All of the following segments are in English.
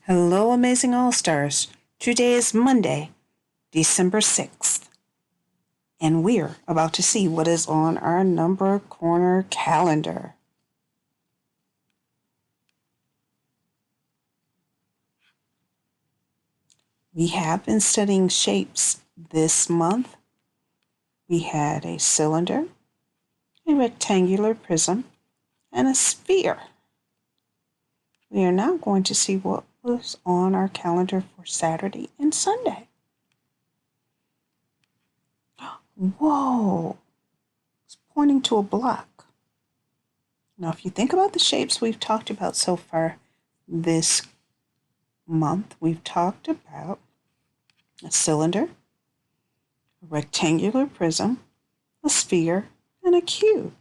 Hello, Amazing All Stars. Today is Monday, December 6th, and we're about to see what is on our number corner calendar. We have been studying shapes this month. We had a cylinder, a rectangular prism, and a sphere. We are now going to see what was on our calendar for Saturday and Sunday. Whoa, it's pointing to a block. Now, if you think about the shapes we've talked about so far this month, we've talked about a cylinder, a rectangular prism, a sphere, and a cube.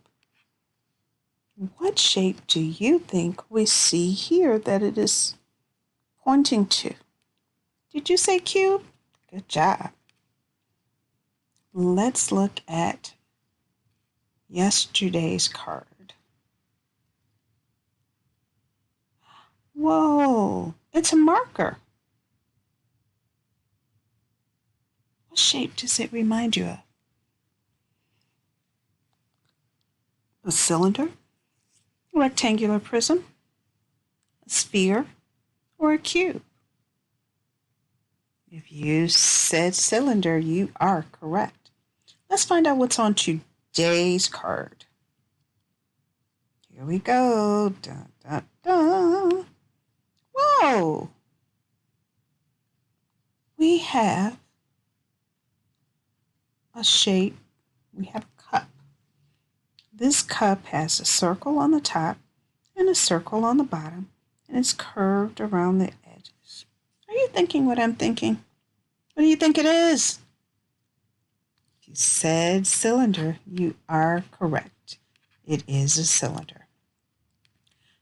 What shape do you think we see here that it is pointing to? Did you say cube? Good job. Let's look at yesterday's card. Whoa, it's a marker. What shape does it remind you of? A cylinder, a rectangular prism, a sphere, or a cube? If you said cylinder, you are correct. Let's find out what's on today's card. Here we go. Dun, dun, dun. Whoa! We have a shape. We have a cup. This cup has a circle on the top and a circle on the bottom, and it's curved around the edges. Are you thinking what I'm thinking? What do you think it is? If you said cylinder, you are correct. It is a cylinder.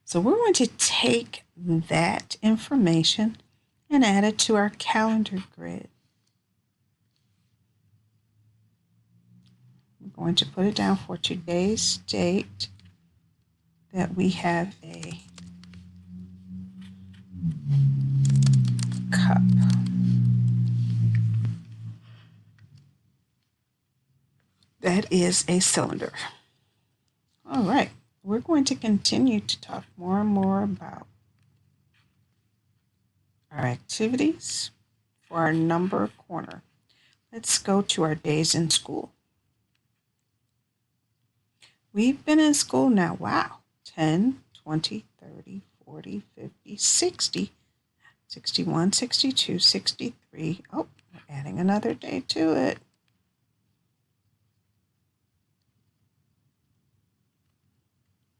So we're going to take that information and add it to our calendar grid. We're going to put it down for today's date that we have a cup. That is a cylinder. All right, we're going to continue to talk more and more about our activities for our number corner. Let's go to our days in school. We've been in school now, wow, 10, 20, 30, 40, 50, 60, 61, 62, 63. Oh, we're adding another day to it.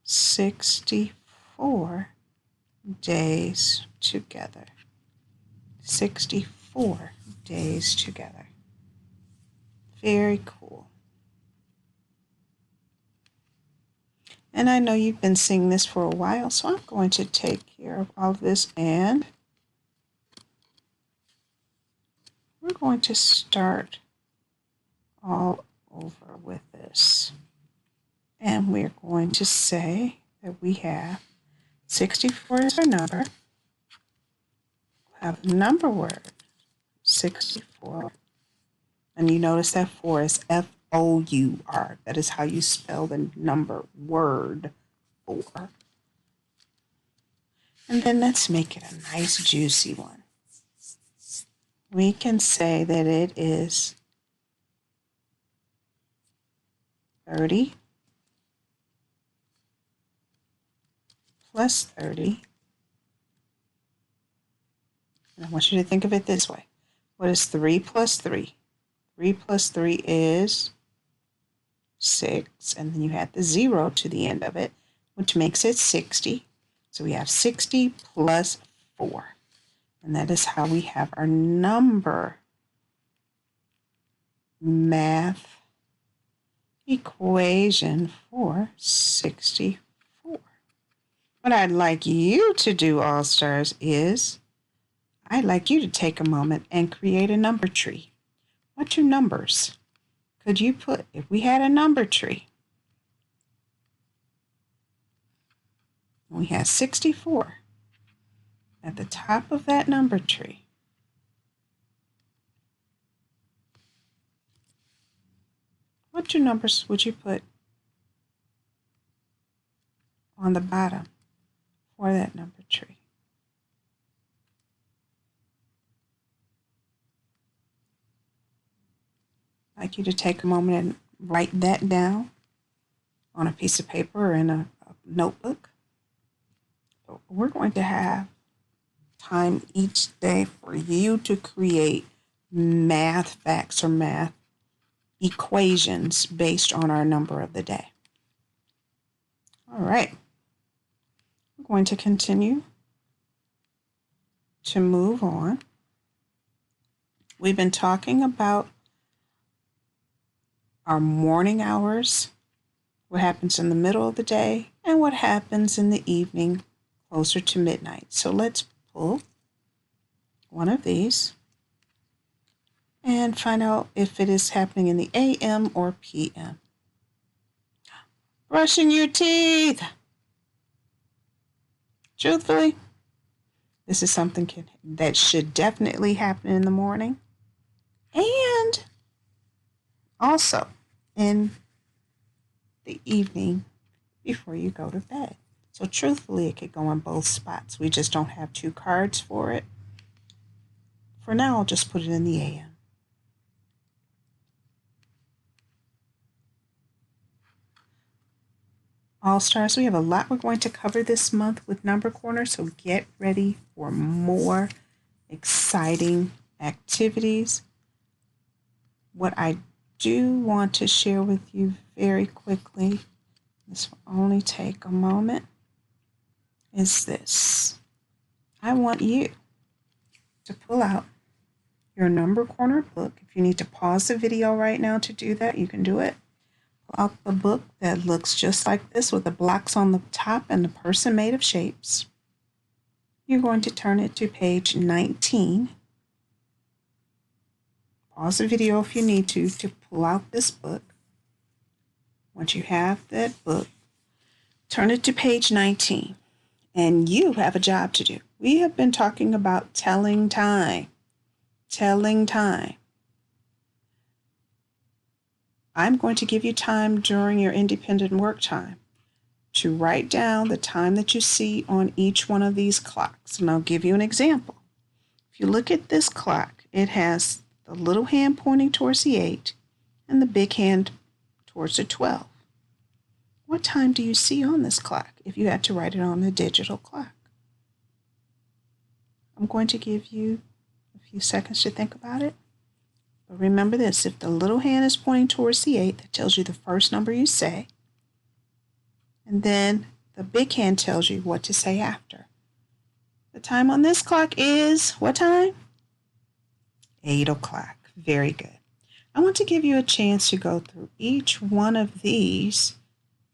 64 days together. 64 days together. Very cool. And I know you've been seeing this for a while, so I'm going to take care of all of this, and we're going to start all over with this. And we're going to say that we have 64 is our number. We'll have a number word, 64. And you notice that 4 is F-O-U-R. That is how you spell the number word 4. And then let's make it a nice juicy one. We can say that it is 30 plus 30. And I want you to think of it this way. What is 3 plus 3? 3 plus 3 is 6, and then you add the 0 to the end of it, which makes it 60. So we have 60 plus 4. And that is how we have our number math equation for 64. What I'd like you to do, All Stars, is I'd like you to take a moment and create a number tree. What are numbers? Could you put, if we had a number tree, we had 64. at the top of that number tree, what two numbers would you put on the bottom for that number tree? I'd like you to take a moment and write that down on a piece of paper or in a notebook. But we're going to have time each day for you to create math facts or math equations based on our number of the day. All right. We're going to continue to move on. We've been talking about our morning hours, what happens in the middle of the day, and what happens in the evening closer to midnight. So let's pull one of these and find out if it is happening in the AM or PM. Brushing your teeth. Truthfully, this is something that should definitely happen in the morning and also in the evening before you go to bed. So truthfully, it could go on both spots. We just don't have two cards for it. For now, I'll just put it in the AM. All Stars, we have a lot we're going to cover this month with Number Corner, so get ready for more exciting activities. What I do want to share with you very quickly, this will only take a moment, is this. I want you to pull out your Number Corner book. If you need to pause the video right now to do that, you can do it. Pull out the book that looks just like this with the blocks on the top and the person made of shapes. You're going to turn it to page 19. Pause the video if you need to pull out this book. Once you have that book, turn it to page 19. And you have a job to do. We have been talking about telling time. Telling time. I'm going to give you time during your independent work time to write down the time that you see on each one of these clocks. And I'll give you an example. If you look at this clock, it has the little hand pointing towards the 8 and the big hand towards the 12. What time do you see on this clock if you had to write it on the digital clock? I'm going to give you a few seconds to think about it. But remember this, if the little hand is pointing towards the 8, that tells you the first number you say. And then the big hand tells you what to say after. The time on this clock is what time? 8 o'clock. Very good. I want to give you a chance to go through each one of these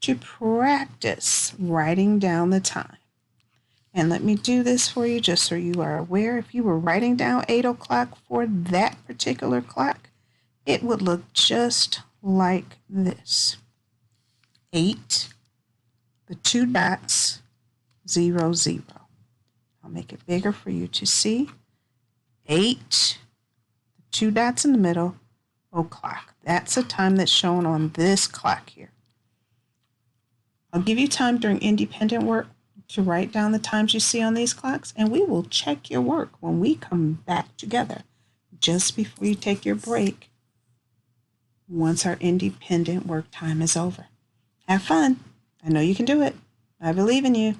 to practice writing down the time. And let me do this for you just so you are aware. If you were writing down 8 o'clock for that particular clock, it would look just like this. 8, the 2 dots, 0, 0. I'll make it bigger for you to see. 8, the 2 dots in the middle, o'clock. That's the time that's shown on this clock here. I'll give you time during independent work to write down the times you see on these clocks, and we will check your work when we come back together just before you take your break once our independent work time is over. Have fun. I know you can do it. I believe in you.